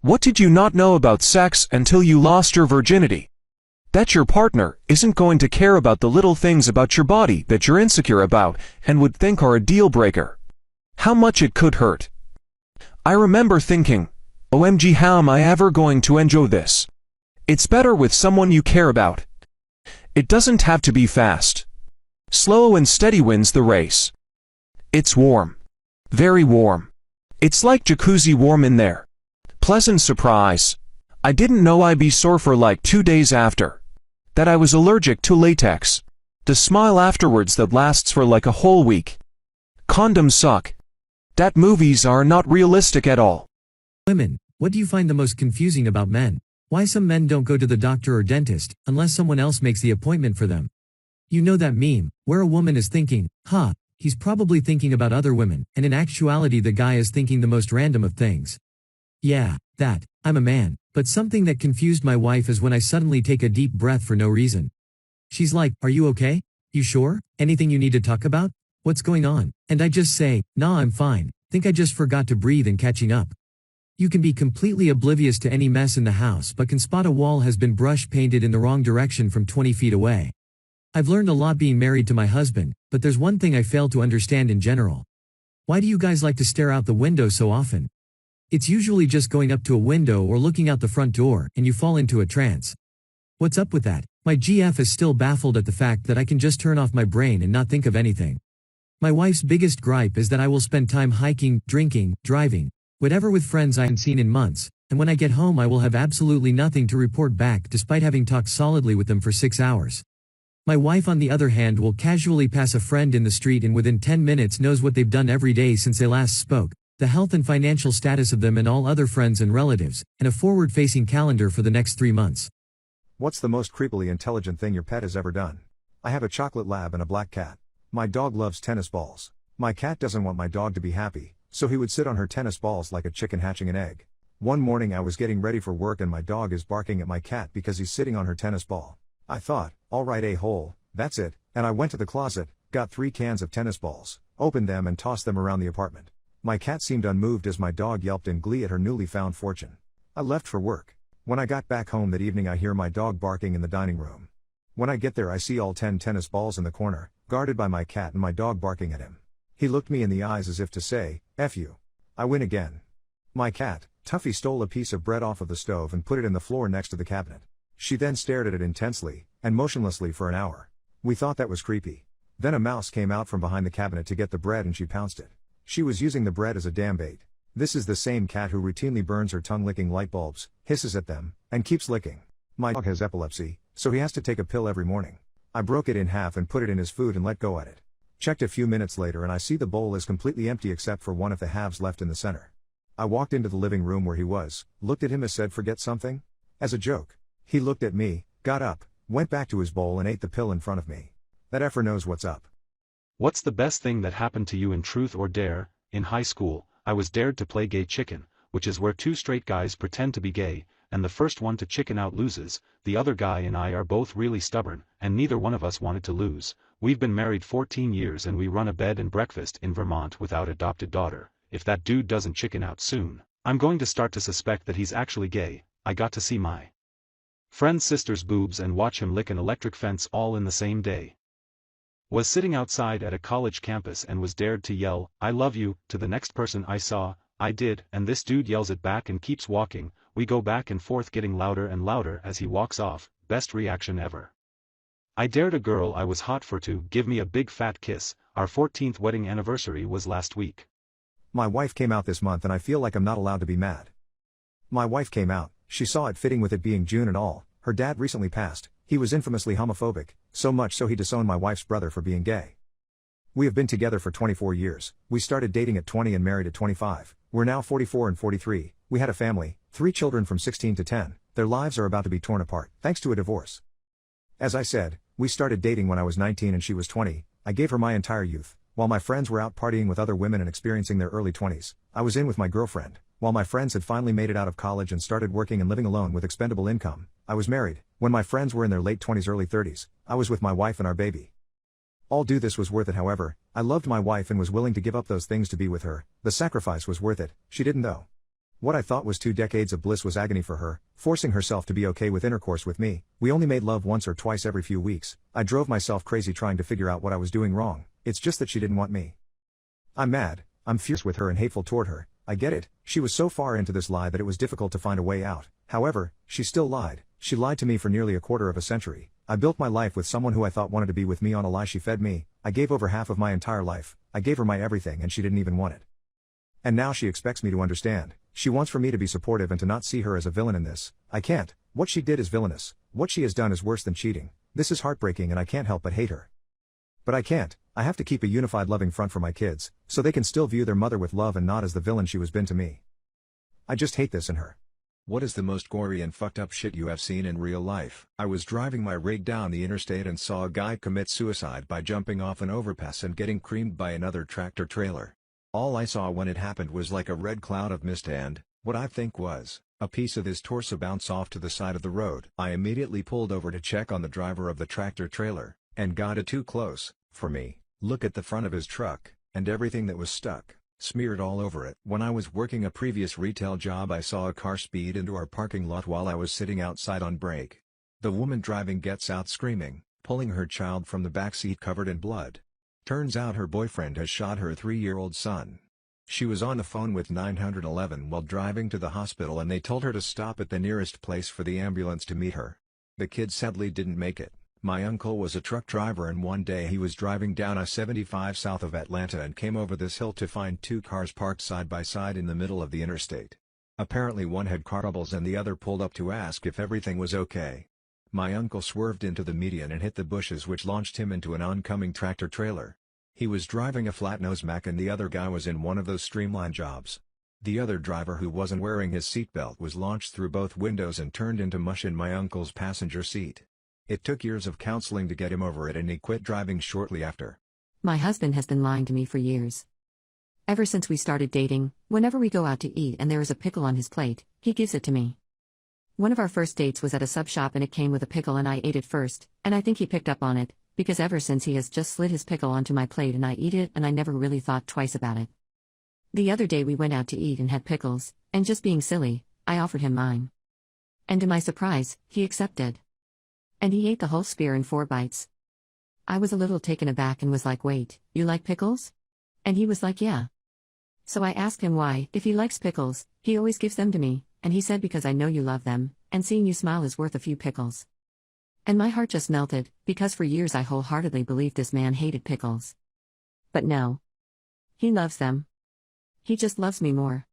What did you not know about sex until you lost your virginity? That your partner isn't going to care about the little things about your body that you're insecure about and would think are a deal breaker. How much it could hurt. I remember thinking, OMG, how am I ever going to enjoy this? It's better with someone you care about. It doesn't have to be fast. Slow and steady wins the race. It's warm. Very warm. It's like jacuzzi warm in there. Pleasant surprise. I didn't know I'd be sore for like 2 days after. That I was allergic to latex. The smile afterwards that lasts for like a whole week. Condoms suck. That movies are not realistic at all. Women, what do you find the most confusing about men? Why some men don't go to the doctor or dentist, unless someone else makes the appointment for them? You know that meme, where a woman is thinking, he's probably thinking about other women, and in actuality the guy is thinking the most random of things. Yeah, that. I'm a man, but something that confused my wife is when I suddenly take a deep breath for no reason. She's like, "Are you okay? You sure? Anything you need to talk about? What's going on?" And I just say, "Nah, I'm fine. Think I just forgot to breathe and catching up." You can be completely oblivious to any mess in the house but can spot a wall has been brush painted in the wrong direction from 20 feet away. I've learned a lot being married to my husband, but there's one thing I fail to understand in general. Why do you guys like to stare out the window so often? It's usually just going up to a window or looking out the front door, and you fall into a trance. What's up with that? My GF is still baffled at the fact that I can just turn off my brain and not think of anything. My wife's biggest gripe is that I will spend time hiking, drinking, driving, whatever with friends I haven't seen in months, and when I get home I will have absolutely nothing to report back despite having talked solidly with them for 6 hours. My wife on the other hand will casually pass a friend in the street and within 10 minutes knows what they've done every day since they last spoke, the health and financial status of them and all other friends and relatives, and a forward-facing calendar for the next 3 months. What's the most creepily intelligent thing your pet has ever done? I have a chocolate lab and a black cat. My dog loves tennis balls. My cat doesn't want my dog to be happy, so he would sit on her tennis balls like a chicken hatching an egg. One morning I was getting ready for work and my dog is barking at my cat because he's sitting on her tennis ball. I thought, alright a-hole, that's it, and I went to the closet, got 3 cans of tennis balls, opened them and tossed them around the apartment. My cat seemed unmoved as my dog yelped in glee at her newly found fortune. I left for work. When I got back home that evening I hear my dog barking in the dining room. When I get there I see all 10 tennis balls in the corner, guarded by my cat and my dog barking at him. He looked me in the eyes as if to say, "F you. I win again." My cat, Tuffy, stole a piece of bread off of the stove and put it in the floor next to the cabinet. She then stared at it intensely and motionlessly for an hour. We thought that was creepy. Then a mouse came out from behind the cabinet to get the bread and she pounced it. She was using the bread as a damn bait. This is the same cat who routinely burns her tongue licking light bulbs, hisses at them, and keeps licking. My dog has epilepsy, so he has to take a pill every morning. I broke it in half and put it in his food and let go at it. Checked a few minutes later and I see the bowl is completely empty except for one of the halves left in the center. I walked into the living room where he was, looked at him and said, "Forget something?" As a joke. He looked at me, got up, went back to his bowl and ate the pill in front of me. That effer knows what's up. What's the best thing that happened to you in Truth or Dare? In high school, I was dared to play gay chicken, which is where 2 straight guys pretend to be gay, and the first one to chicken out loses. The other guy and I are both really stubborn, and neither one of us wanted to lose. We've been married 14 years and we run a bed and breakfast in Vermont without adopted daughter. If that dude doesn't chicken out soon, I'm going to start to suspect that he's actually gay. I got to see my friend's sister's boobs and watch him lick an electric fence all in the same day. Was sitting outside at a college campus and was dared to yell, "I love you," to the next person I saw. I did, and this dude yells it back and keeps walking. We go back and forth getting louder and louder as he walks off. Best reaction ever. I dared a girl I was hot for to give me a big fat kiss. Our 14th wedding anniversary was last week. My wife came out this month and I feel like I'm not allowed to be mad. My wife came out, she saw it fitting with it being June and all. Her dad recently passed. He was infamously homophobic, so much so he disowned my wife's brother for being gay. We have been together for 24 years. We started dating at 20 and married at 25. We're now 44 and 43. We had a family, 3 children from 16 to 10. Their lives are about to be torn apart, thanks to a divorce. As I said, we started dating when I was 19 and she was 20. I gave her my entire youth. While my friends were out partying with other women and experiencing their early 20s, I was in with my girlfriend. While my friends had finally made it out of college and started working and living alone with expendable income, I was married. When my friends were in their late 20s, early 30s, I was with my wife and our baby. All do this was worth it. However, I loved my wife and was willing to give up those things to be with her. The sacrifice was worth it. She didn't though. What I thought was 2 decades of bliss was agony for her, forcing herself to be okay with intercourse with me. We only made love once or twice every few weeks. I drove myself crazy trying to figure out what I was doing wrong. It's just that she didn't want me. I'm mad, I'm fierce with her and hateful toward her. I get it, she was so far into this lie that it was difficult to find a way out. However, she still lied. She lied to me for nearly a quarter of a century. I built my life with someone who I thought wanted to be with me on a lie she fed me. I gave over half of my entire life. I gave her my everything and she didn't even want it. And now she expects me to understand. She wants for me to be supportive and to not see her as a villain in this. I can't. What she did is villainous. What she has done is worse than cheating. This is heartbreaking and I can't help but hate her. But I can't. I have to keep a unified loving front for my kids, so they can still view their mother with love and not as the villain she was been to me. I just hate this in her. What is the most gory and fucked up shit you have seen in real life? I was driving my rig down the interstate and saw a guy commit suicide by jumping off an overpass and getting creamed by another tractor trailer. All I saw when it happened was like a red cloud of mist and, what I think was, a piece of his torso bounce off to the side of the road. I immediately pulled over to check on the driver of the tractor trailer, and got it too close, for me. Look at the front of his truck, and everything that was stuck, smeared all over it. When I was working a previous retail job I saw a car speed into our parking lot while I was sitting outside on break. The woman driving gets out screaming, pulling her child from the back seat covered in blood. Turns out her boyfriend has shot her 3-year-old son. She was on the phone with 911 while driving to the hospital and they told her to stop at the nearest place for the ambulance to meet her. The kid sadly didn't make it. My uncle was a truck driver and one day he was driving down I-75 south of Atlanta and came over this hill to find 2 cars parked side by side in the middle of the interstate. Apparently one had car troubles and the other pulled up to ask if everything was okay. My uncle swerved into the median and hit the bushes which launched him into an oncoming tractor trailer. He was driving a flat-nose Mack and the other guy was in one of those streamline jobs. The other driver who wasn't wearing his seatbelt was launched through both windows and turned into mush in my uncle's passenger seat. It took years of counseling to get him over it and he quit driving shortly after. My husband has been lying to me for years. Ever since we started dating, whenever we go out to eat and there is a pickle on his plate, he gives it to me. One of our first dates was at a sub shop and it came with a pickle and I ate it first, and I think he picked up on it, because ever since he has just slid his pickle onto my plate and I eat it and I never really thought twice about it. The other day we went out to eat and had pickles, and just being silly, I offered him mine. And to my surprise, he accepted. And he ate the whole spear in 4 bites. I was a little taken aback and was like, wait, you like pickles? And he was like, yeah. So I asked him why, if he likes pickles, he always gives them to me, and he said because I know you love them, and seeing you smile is worth a few pickles. And my heart just melted, because for years I wholeheartedly believed this man hated pickles. But no. He loves them. He just loves me more.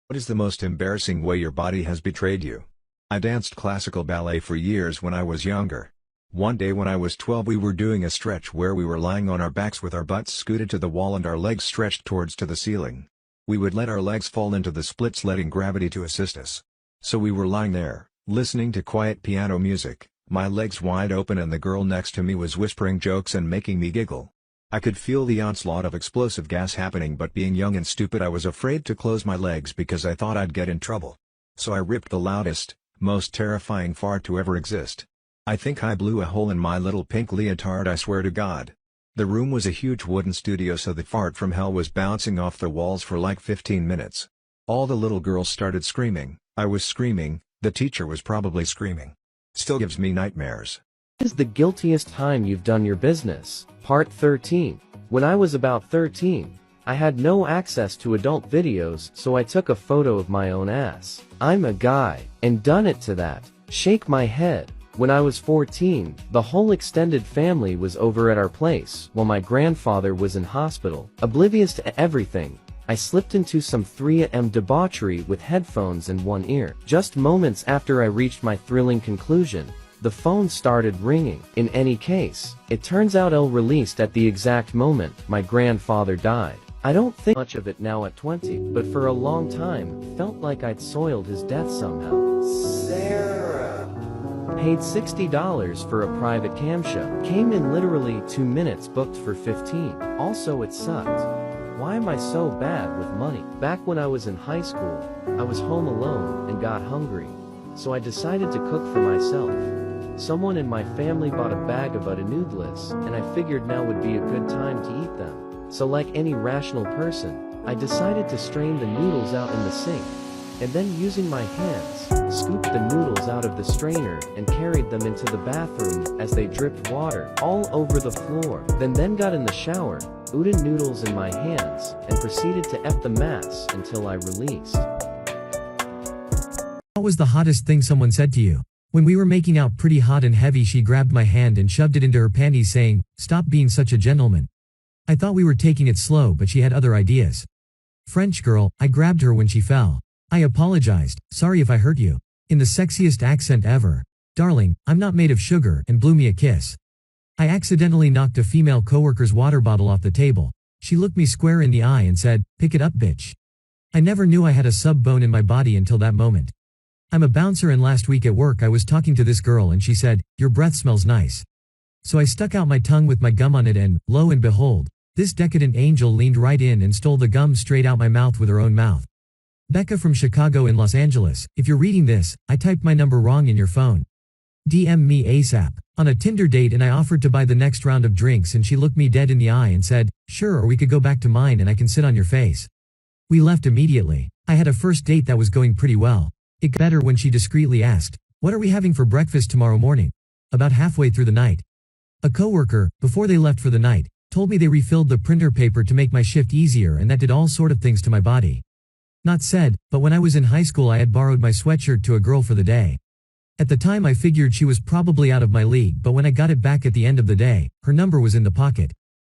What is the most embarrassing way your body has betrayed you? I danced classical ballet for years when I was younger. One day when I was 12 we were doing a stretch where we were lying on our backs with our butts scooted to the wall and our legs stretched towards to the ceiling. We would let our legs fall into the splits letting gravity to assist us. So we were lying there, listening to quiet piano music, my legs wide open and the girl next to me was whispering jokes and making me giggle. I could feel the onslaught of explosive gas happening but being young and stupid I was afraid to close my legs because I thought I'd get in trouble. So I ripped the loudest, most terrifying fart to ever exist. I think I blew a hole in my little pink leotard, I swear to God. The room was a huge wooden studio so the fart from hell was bouncing off the walls for like 15 minutes. All the little girls started screaming, I was screaming, the teacher was probably screaming. Still gives me nightmares. What is the guiltiest time you've done your business? Part 13. When I was about 13, I had no access to adult videos, so I took a photo of my own ass. I'm a guy, and done it to that. Shake my head. When I was 14, the whole extended family was over at our place, while my grandfather was in hospital. Oblivious to everything, I slipped into some 3am debauchery with headphones in one ear. Just moments after I reached my thrilling conclusion, the phone started ringing. In any case, it turns out L released at the exact moment my grandfather died. I don't think much of it now at 20, but for a long time, felt like I'd soiled his death somehow. Sarah paid $60 for a private cam show. Came in literally 2 minutes, booked for 15. Also it sucked. Why am I so bad with money? Back when I was in high school, I was home alone and got hungry. So I decided to cook for myself. Someone in my family bought a bag of Butter noodles, and I figured now would be a good time to eat them. So like any rational person, I decided to strain the noodles out in the sink, and then using my hands, scooped the noodles out of the strainer and carried them into the bathroom as they dripped water all over the floor. Then got in the shower, udon noodles in my hands, and proceeded to F the mass until I released. What was the hottest thing someone said to you? When we were making out pretty hot and heavy, she grabbed my hand and shoved it into her panties saying, "Stop being such a gentleman." I thought we were taking it slow, but she had other ideas. French girl, I grabbed her when she fell. I apologized, sorry if I hurt you. In the sexiest accent ever. Darling, I'm not made of sugar, and blew me a kiss. I accidentally knocked a female coworker's water bottle off the table. She looked me square in the eye and said, "Pick it up, bitch." I never knew I had a sub-bone in my body until that moment. I'm a bouncer, and last week at work I was talking to this girl and she said, "Your breath smells nice." So I stuck out my tongue with my gum on it and, lo and behold, this decadent angel leaned right in and stole the gum straight out my mouth with her own mouth. Becca from Chicago in Los Angeles, if you're reading this, I typed my number wrong in your phone. DM me ASAP. On a Tinder date, and I offered to buy the next round of drinks and she looked me dead in the eye and said, "Sure, or we could go back to mine and I can sit on your face." We left immediately. I had a first date that was going pretty well. It got better when she discreetly asked, "What are we having for breakfast tomorrow morning?" About halfway through the night. A coworker, before they left for the night, told me they refilled the printer paper to make my shift easier, and that did all sort of things to my body. Not said, but when I was in high school I had borrowed my sweatshirt to a girl for the day. At the time I figured she was probably out of my league, but when I got it back at the end of the day, her number was in the pocket.